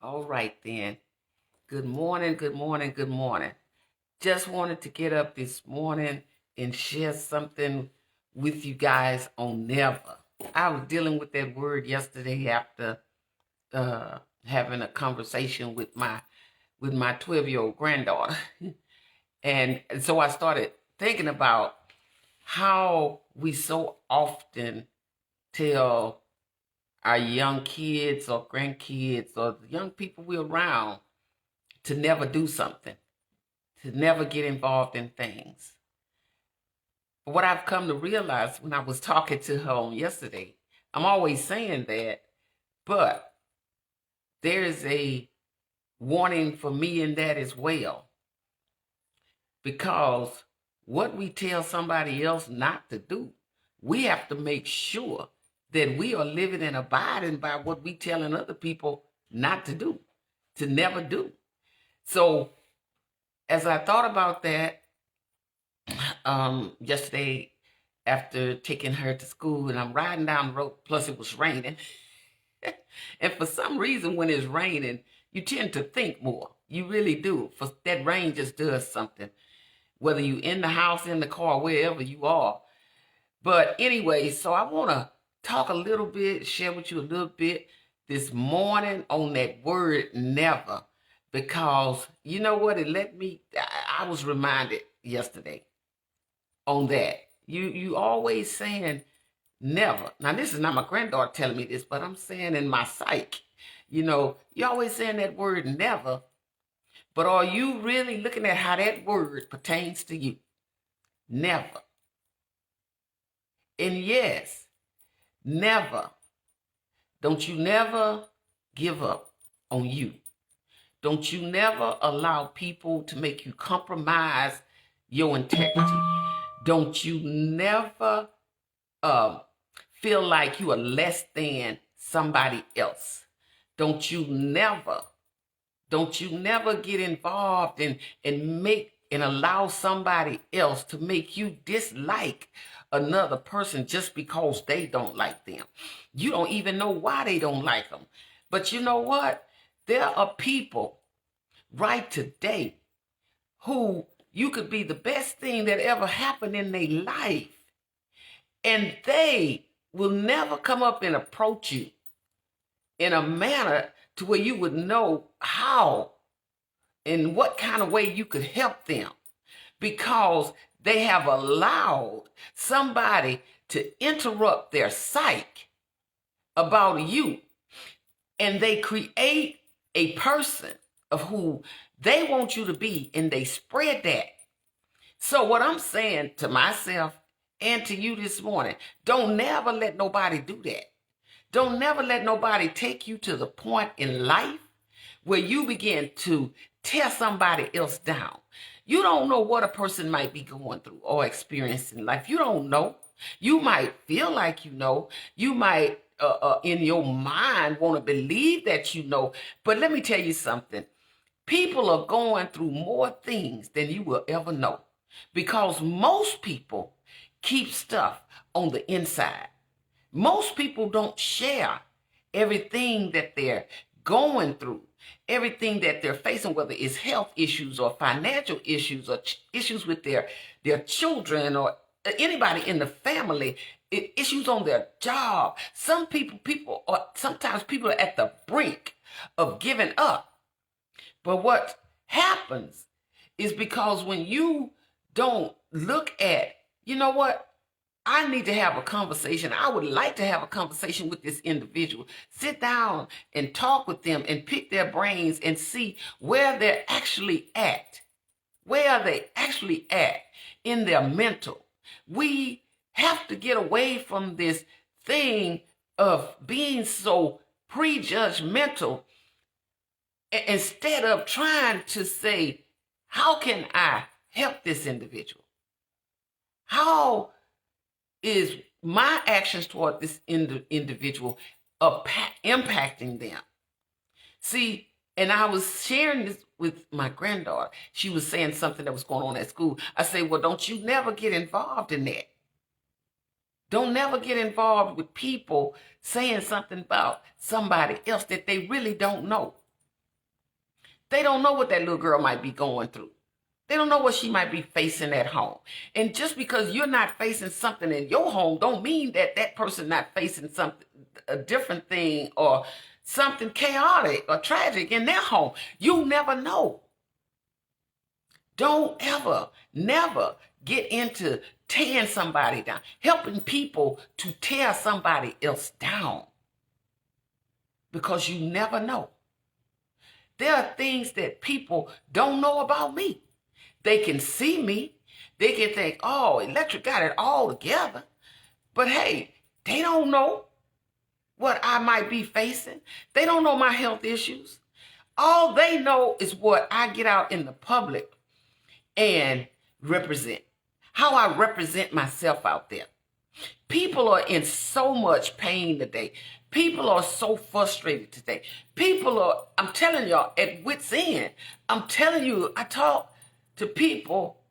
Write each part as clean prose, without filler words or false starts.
All right then. Good morning, good morning, good morning. Just wanted to get up this morning and share something with you guys on never. I was dealing with that word yesterday after having a conversation with my 12-year-old granddaughter. And so I started thinking about how we so often tell our young kids or grandkids or the young people we're around to never do something, to never get involved in things. But what I've come to realize when I was talking to her on yesterday, I'm always saying that, but there's a warning for me in that as well. Because what we tell somebody else not to do, we have to make sure that we are living and abiding by what we telling other people not to do, to never do. So as I thought about that yesterday after taking her to school, and I'm riding down the road, plus it was raining. And for some reason, when it's raining, you tend to think more. You really do. For that rain just does something, whether you in the house, in the car, wherever you are. But anyway, so I want to talk a little bit, share with you a little bit this morning on that word never. Because you know what? I was reminded yesterday on that. You always saying never. Now, this is not my granddaughter telling me this, but I'm saying in my psyche, you always saying that word never, but are you really looking at how that word pertains to you? Never. And yes, never. Don't you never give up on you. Don't you never allow people to make you compromise your integrity. Don't you never feel like you are less than somebody else. Don't you never get involved and make and allow somebody else to make you dislike another person just because they don't like them. You don't even know why they don't like them. But you know what? There are people right today who you could be the best thing that ever happened in their life, and they will never come up and approach you in a manner to where you would know how and what kind of way you could help them, because they have allowed somebody to interrupt their psyche about you, and they create a person of who they want you to be, and they spread that. So what I'm saying to myself and to you this morning, don't never let nobody do that. Don't never let nobody take you to the point in life where you begin to tear somebody else down. You don't know what a person might be going through or experiencing in life. You don't know. You might feel like you know. You might, in your mind, want to believe that you know. But let me tell you something. People are going through more things than you will ever know, because most people keep stuff on the inside. Most people don't share everything that they're going through, everything that they're facing, whether it's health issues or financial issues or issues with their children or anybody in the family, issues on their job. Sometimes people are at the brink of giving up. But what happens is, because when you don't look at, you know what, I need to have a conversation. I would like to have a conversation with this individual. Sit down and talk with them and pick their brains and see where they're actually at. Where are they actually at in their mental? We have to get away from this thing of being so prejudgmental, instead of trying to say, how can I help this individual? How is my actions toward this individual impacting them? See, and I was sharing this with my granddaughter. She was saying something that was going on at school. I say, well, don't you never get involved in that. Don't never get involved with people saying something about somebody else that they really don't know. They don't know what that little girl might be going through. They don't know what she might be facing at home. And just because you're not facing something in your home don't mean that that person not facing something, a different thing or something chaotic or tragic in their home. You never know. Don't ever, never get into tearing somebody down, helping people to tear somebody else down, because you never know. There are things that people don't know about me. They can see me. They can think, oh, Electric got it all together. But hey, they don't know what I might be facing. They don't know my health issues. All they know is what I get out in the public and represent, how I represent myself out there. People are in so much pain today. People are so frustrated today. People are, I'm telling y'all, at wit's end. I'm telling you, I talk to people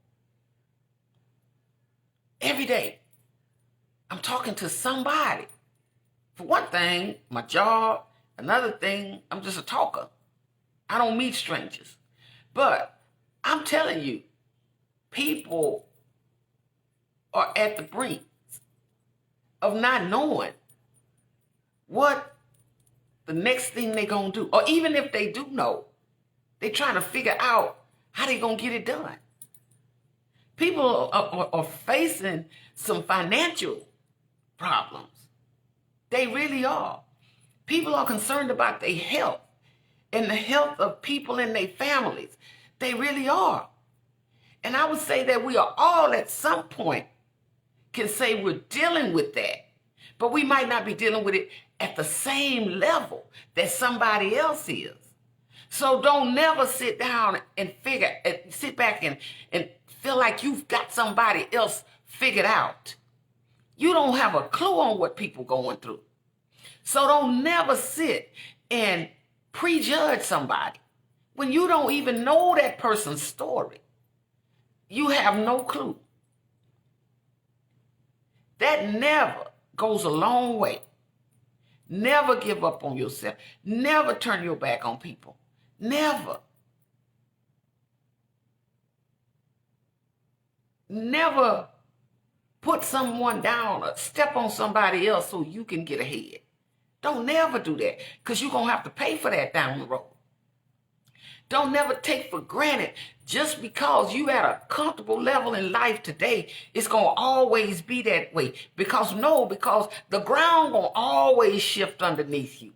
every day. I'm talking to somebody. For one thing, my job. Another thing, I'm just a talker. I don't meet strangers. But I'm telling you, people are at the brink of not knowing what the next thing they're going to do. Or even if they do know, they're trying to figure out how they're going to get it done. People are facing some financial problems. They really are. People are concerned about their health and the health of people in their families. They really are. And I would say that we are all at some point can say we're dealing with that, but we might not be dealing with it at the same level that somebody else is. So don't never sit down and sit back and feel like you've got somebody else figured out. You don't have a clue on what people going through. So don't never sit and prejudge somebody when you don't even know that person's story. You have no clue. That never goes a long way. Never give up on yourself. Never turn your back on people. Never. Never put someone down or step on somebody else so you can get ahead. Don't never do that, because you're going to have to pay for that down the road. Don't never take for granted just because you at a comfortable level in life today, it's going to always be that way. Because the ground going to always shift underneath you.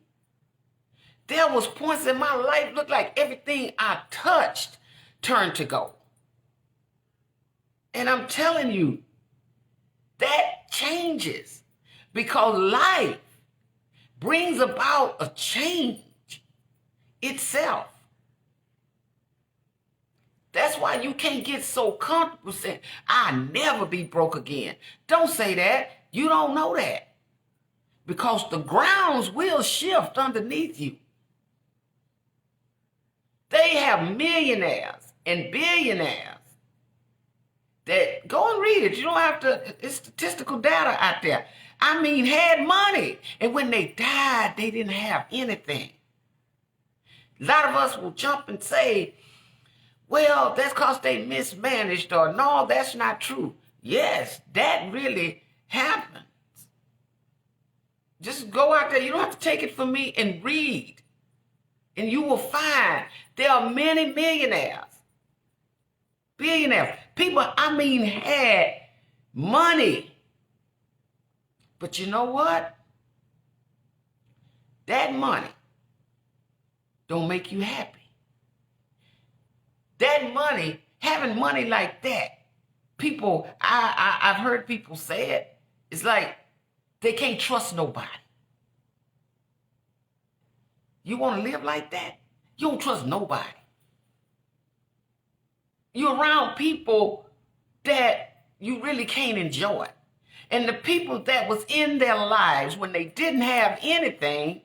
There was points in my life looked like everything I touched turned to gold. And I'm telling you, that changes because life brings about a change itself. That's why you can't get so comfortable saying, I'll never be broke again. Don't say that. You don't know that. Because the grounds will shift underneath you. They have millionaires and billionaires that, go and read it. You don't have to, it's statistical data out there. I mean, had money. And when they died, they didn't have anything. A lot of us will jump and say, well, that's because they mismanaged, or no, that's not true. Yes, that really happens. Just go out there. You don't have to take it from me and read. And you will find there are many millionaires. Billionaires. People, I mean, had money. But you know what? That money don't make you happy. That money, having money like that, people, I've heard people say it, it's like they can't trust nobody. You want to live like that? You don't trust nobody. You're around people that you really can't enjoy. And the people that was in their lives when they didn't have anything,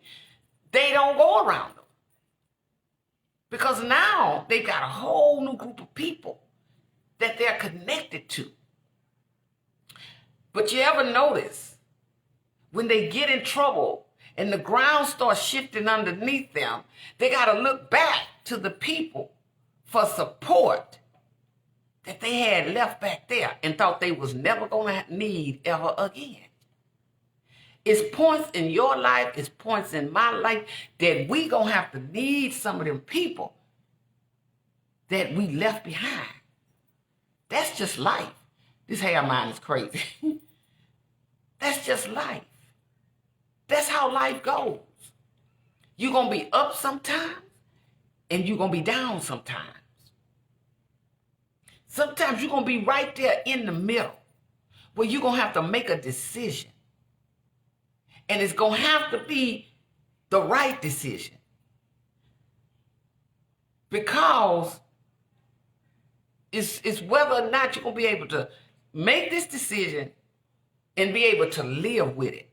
they don't go around them. Because now they've got a whole new group of people that they're connected to. But you ever notice when they get in trouble and the ground starts shifting underneath them, they got to look back to the people for support that they had left back there and thought they was never going to need ever again. It's points in your life, it's points in my life that we going to have to need some of them people that we left behind. That's just life. This hair of mine is crazy. That's just life. That's how life goes. You're going to be up sometimes and you're going to be down sometimes. Sometimes you're going to be right there in the middle where you're going to have to make a decision. And it's going to have to be the right decision. Because it's whether or not you're going to be able to make this decision and be able to live with it.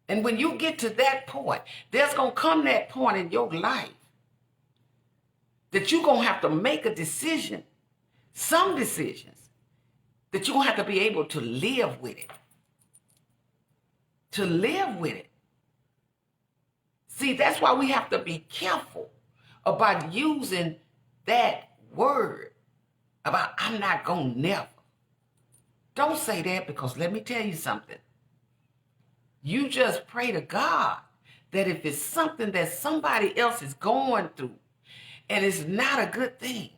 And when you get to that point, there's going to come that point in your life that you're going to have to make a decision, some decisions, that you're going to have to be able to live with it. To live with it. See, that's why we have to be careful about using that word about I'm not going to never. Don't say that, because let me tell you something. You just pray to God that if it's something that somebody else is going through and it's not a good thing,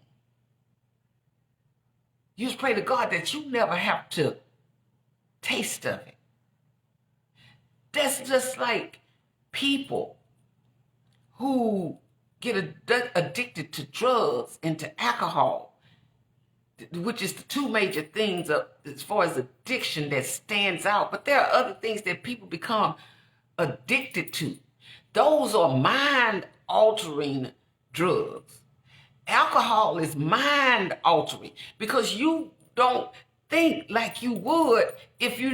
you just pray to God that you never have to taste of it. That's just like people who get addicted to drugs and to alcohol, which is the two major things as far as addiction that stands out. But there are other things that people become addicted to. Those are mind-altering drugs. Alcohol is mind-altering because you don't think like you would if you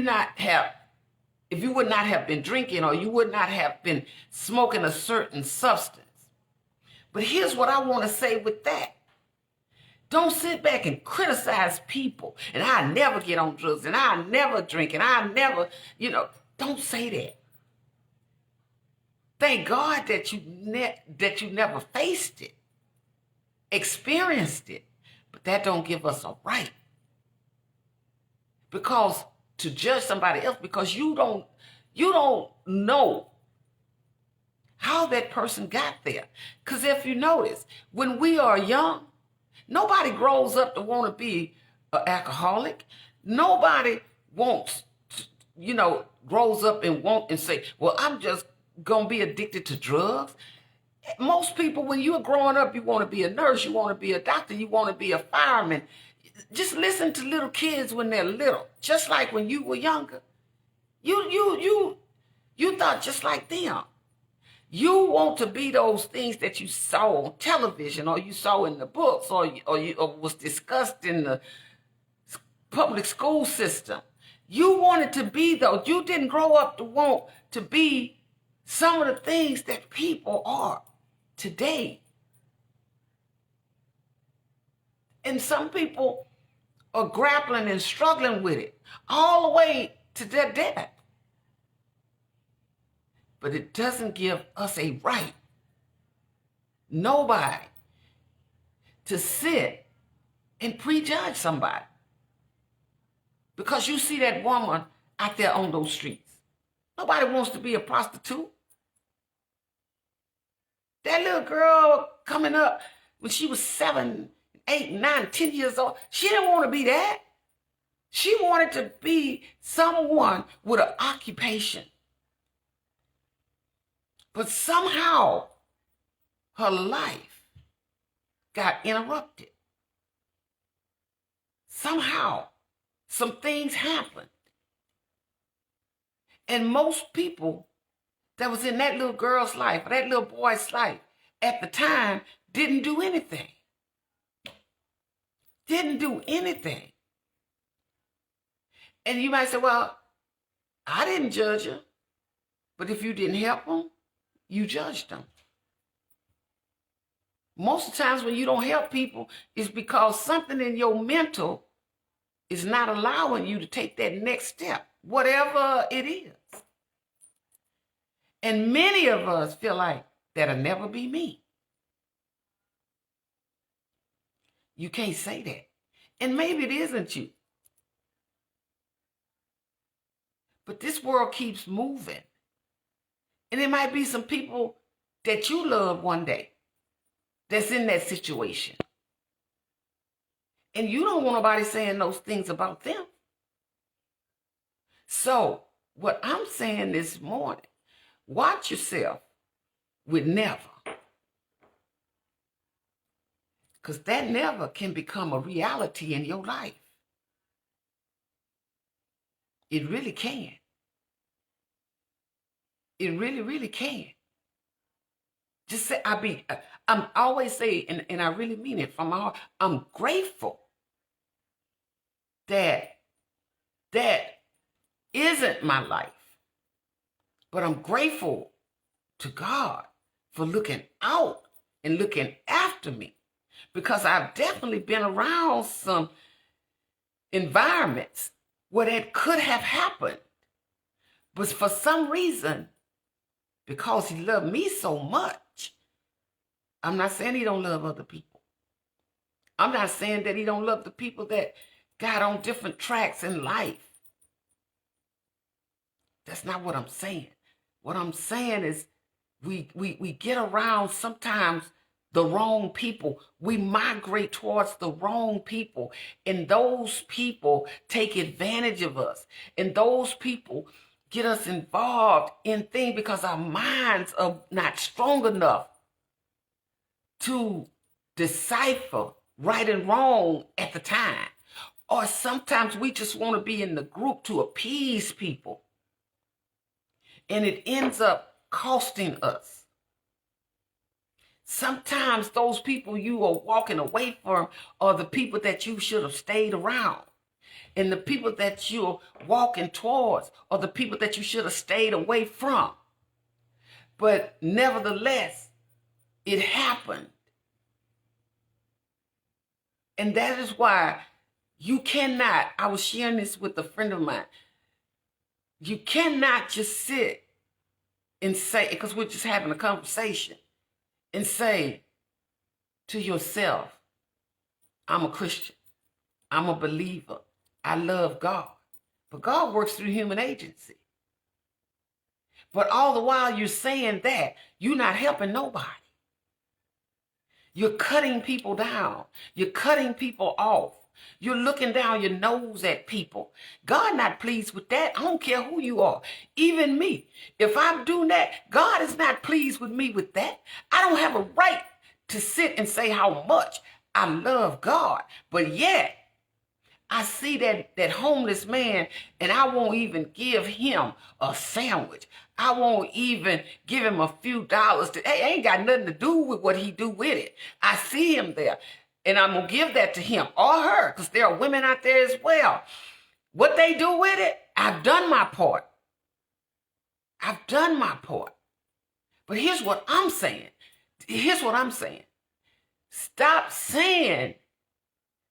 would not have been drinking, or you would not have been smoking a certain substance. But here's what I want to say with that. Don't sit back and criticize people. And I never get on drugs, and I never drink, and I never, don't say that. Thank God that you never faced it, experienced it. But that don't give us a right. Because to judge somebody else, because you don't know how that person got there. Because if you notice, when we are young, nobody grows up to want to be an alcoholic. Nobody wants, grows up and say, well, I'm just going to be addicted to drugs. Most people, when you're growing up, you want to be a nurse, you want to be a doctor, you want to be a fireman. Just listen to little kids when they're little. Just like when you were younger. You thought just like them. You want to be those things that you saw on television, or you saw in the books, or was discussed in the public school system. You wanted to be those. You didn't grow up to want to be some of the things that people are today. And some people are grappling and struggling with it all the way to their death. But it doesn't give us a right, nobody, to sit and prejudge somebody. Because you see that woman out there on those streets. Nobody wants to be a prostitute. That little girl coming up when she was 7, 8, 9, 10 years old, she didn't want to be that. She wanted to be someone with an occupation. But somehow her life got interrupted. Somehow some things happened. And most people that was in that little girl's life, or that little boy's life at the time, didn't do anything. Didn't do anything. And you might say, well, I didn't judge her. But if you didn't help them, you judged them. Most of the times when you don't help people, it's because something in your mental is not allowing you to take that next step, whatever it is. And many of us feel like that'll never be me. You can't say that. And maybe it isn't you. But this world keeps moving. And it might be some people that you love one day that's in that situation. And you don't want nobody saying those things about them. So what I'm saying this morning, watch yourself with never. Because that never can become a reality in your life. It really can. It really, really can. Just say, I'm always saying, and I really mean it from my heart, I'm grateful that isn't my life. But I'm grateful to God for looking out and looking after me. Because I've definitely been around some environments where that could have happened. But for some reason, because he loved me so much, I'm not saying he don't love other people. I'm not saying that he don't love the people that got on different tracks in life. That's not what I'm saying. What I'm saying is we get around sometimes the wrong people. We migrate towards the wrong people. And those people take advantage of us. And those people get us involved in things because our minds are not strong enough to decipher right and wrong at the time. Or sometimes we just want to be in the group to appease people. And it ends up costing us. Sometimes those people you are walking away from are the people that you should have stayed around. And the people that you're walking towards are the people that you should have stayed away from. But nevertheless, it happened. And that is why you cannot, I was sharing this with a friend of mine, you cannot just sit and say, because we're just having a conversation, and say to yourself, I'm a Christian. I'm a believer. I love God. But God works through human agency. But all the while you're saying that, you're not helping nobody. You're cutting people down. You're cutting people off. You're looking down your nose at people. God not pleased with that. I don't care who you are. Even me. If I'm doing that, God is not pleased with me with that. I don't have a right to sit and say how much I love God. But yet, I see that homeless man and I won't even give him a sandwich. I won't even give him a few dollars. Hey, ain't got nothing to do with what he do with it. I see him there. And I'm going to give that to him or her, because there are women out there as well. What they do with it, I've done my part. I've done my part. But here's what I'm saying. Here's what I'm saying. Stop saying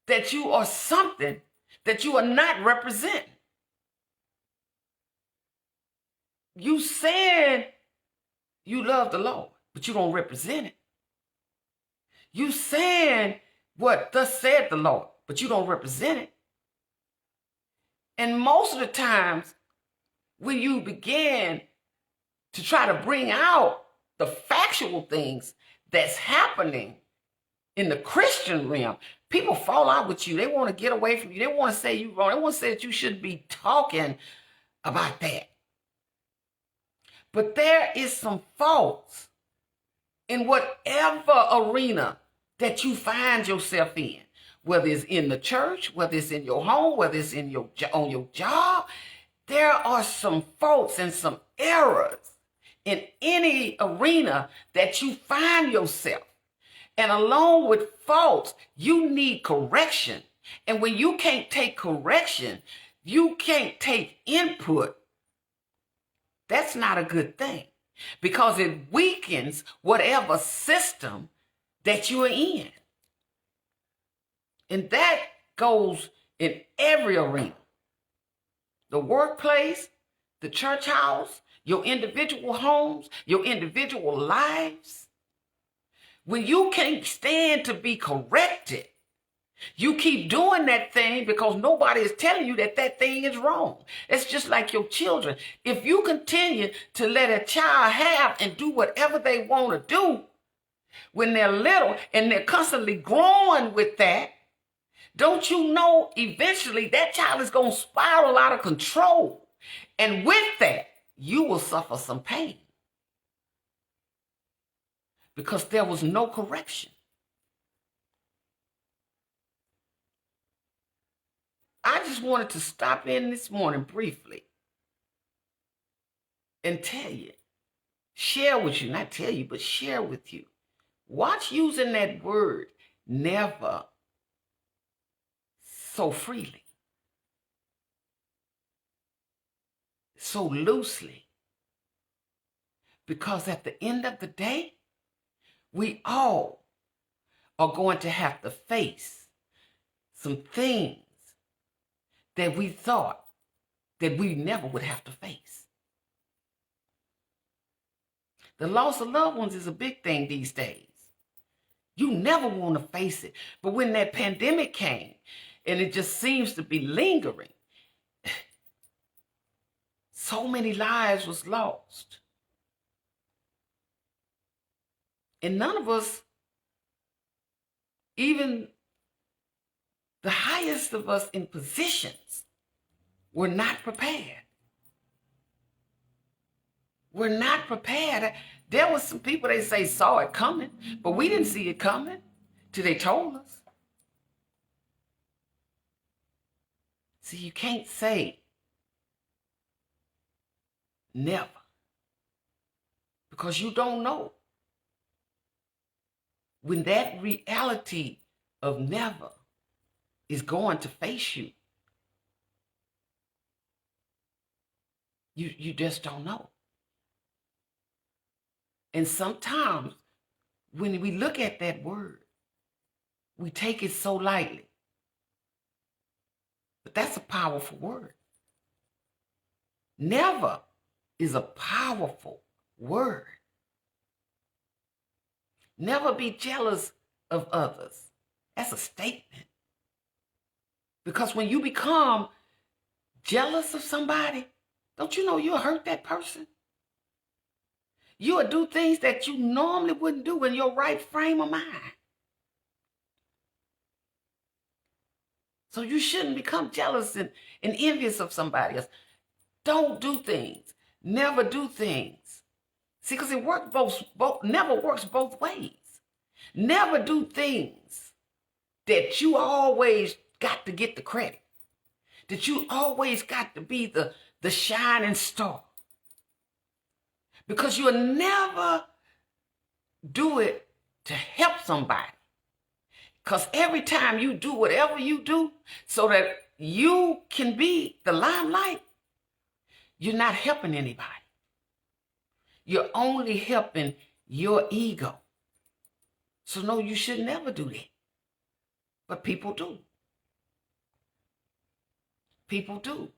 that you are something that you are not representing. You saying you love the Lord, but you don't represent it. You saying what thus said the Lord, but you don't represent it. And most of the times when you begin to try to bring out the factual things that's happening in the Christian realm, people fall out with you. They want to get away from you. They want to say you wrong. They want to say that you shouldn't be talking about that. But there is some faults in whatever arena that you find yourself in, whether it's in the church, whether it's in your home, whether it's in on your job. There are some faults and some errors in any arena that you find yourself. And along with faults, you need correction. And when you can't take correction, you can't take input, that's not a good thing, because it weakens whatever system that you are in. And that goes in every arena. The workplace, the church house, your individual homes, your individual lives. When you can't stand to be corrected, you keep doing that thing because nobody is telling you that that thing is wrong. It's just like your children. If you continue to let a child have and do whatever they want to do when they're little and they're constantly growing with that, don't you know eventually that child is going to spiral out of control? And with that, you will suffer some pain because there was no correction. I just wanted to stop in this morning briefly and tell you, share with you, not tell you, but share with you. Watch using that word, never, so freely, so loosely. Because at the end of the day, we all are going to have to face some things that we thought that we never would have to face. The loss of loved ones is a big thing these days. You never want to face it. But when that pandemic came and it just seems to be lingering, so many lives was lost. And none of us, even the highest of us in positions, were not prepared. We're not prepared. There was some people, they say, saw it coming, but we didn't see it coming till they told us. See, you can't say never because you don't know when that reality of never is going to face you. You just don't know. And sometimes when we look at that word, we take it so lightly. But that's a powerful word. Never is a powerful word. Never be jealous of others. That's a statement. Because when you become jealous of somebody, don't you know you'll hurt that person? You'll do things that you normally wouldn't do in your right frame of mind. So you shouldn't become jealous and envious of somebody else. Don't do things. Never do things. See, because it works never works both ways. Never do things that you always got to get the credit. That you always got to be the shining star. Because you'll never do it to help somebody. Because every time you do whatever you do so that you can be the limelight, you're not helping anybody. You're only helping your ego. So no, you should never do that. But people do. People do.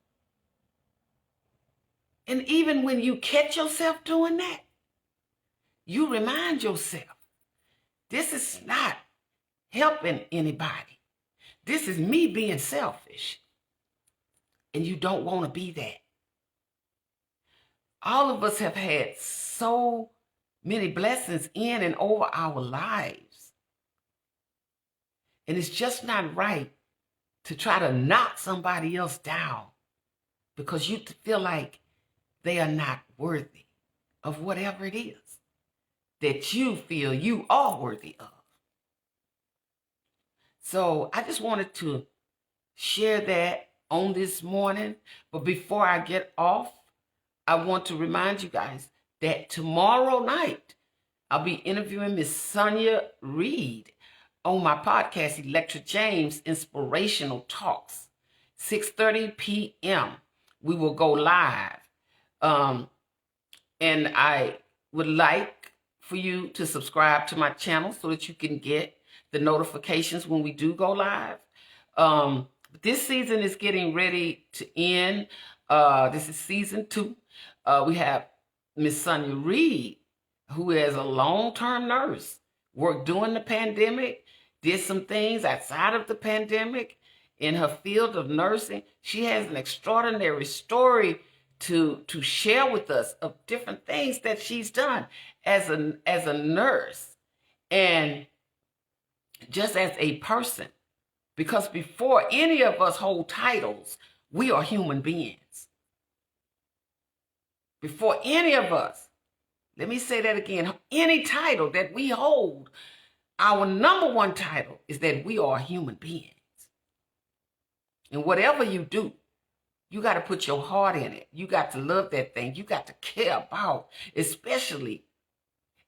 And even when you catch yourself doing that, you remind yourself, this is not helping anybody. This is me being selfish. And you don't want to be that. All of us have had so many blessings in and over our lives. And it's just not right to try to knock somebody else down because you feel like they are not worthy of whatever it is that you feel you are worthy of. So I just wanted to share that on this morning. But before I get off, I want to remind you guys that tomorrow night, I'll be interviewing Miss Sonia Reed on my podcast, Electra James Inspirational Talks, 6:30 p.m. We will go live. And I would like for you to subscribe to my channel so that you can get the notifications when we do go live. This season is getting ready to end. This is season 2. We have Miss Sonia Reed, who is a long-term nurse, worked during the pandemic, did some things outside of the pandemic in her field of nursing. She has an extraordinary story to share with us of different things that she's done as a nurse and just as a person. Because before any of us hold titles, we are human beings. Before any of us, let me say that again, any title that we hold, our number one title is that we are human beings. And whatever you do, you got to put your heart in it. You got to love that thing. You got to care about, especially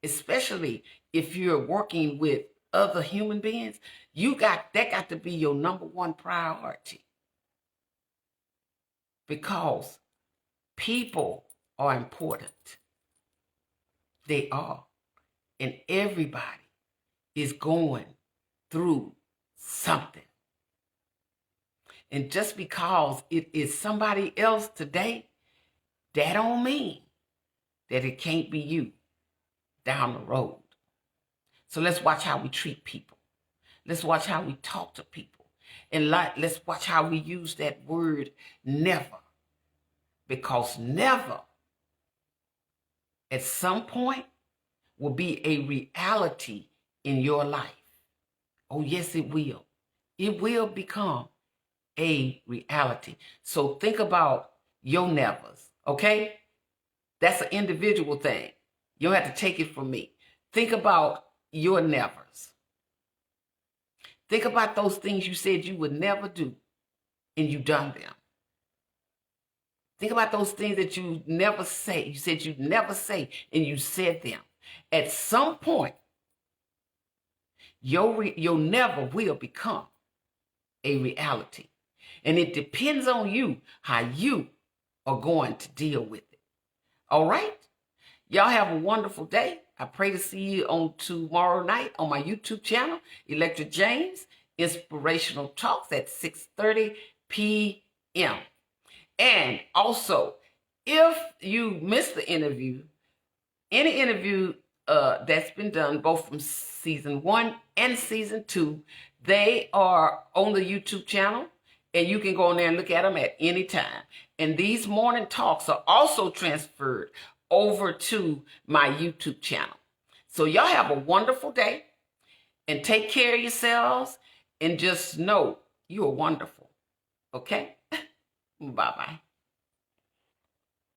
if you're working with other human beings, that got to be your number one priority. Because people are important. They are. And everybody is going through something. And just because it is somebody else today, that don't mean that it can't be you down the road. So let's watch how we treat people. Let's watch how we talk to people. And let's watch how we use that word never. Because never, at some point, will be a reality in your life. Oh, yes, it will. It will become a reality. So think about your nevers, okay? That's an individual thing. You don't have to take it from me. Think about your nevers. Think about those things you said you would never do, and you done them. Think about those things that you never say. You said you'd never say, and you said them. At some point, your never will become a reality. And it depends on you how you are going to deal with it. All right? Y'all have a wonderful day. I pray to see you on tomorrow night on my YouTube channel, Electric James, Inspirational Talks at 6:30 p.m. And also, if you missed the interview, any interview that's been done, both from season 1 and season 2, they are on the YouTube channel, and you can go in there and look at them at any time. And these morning talks are also transferred over to my YouTube channel. So y'all have a wonderful day, and take care of yourselves, and just know you are wonderful. Okay? Bye-bye.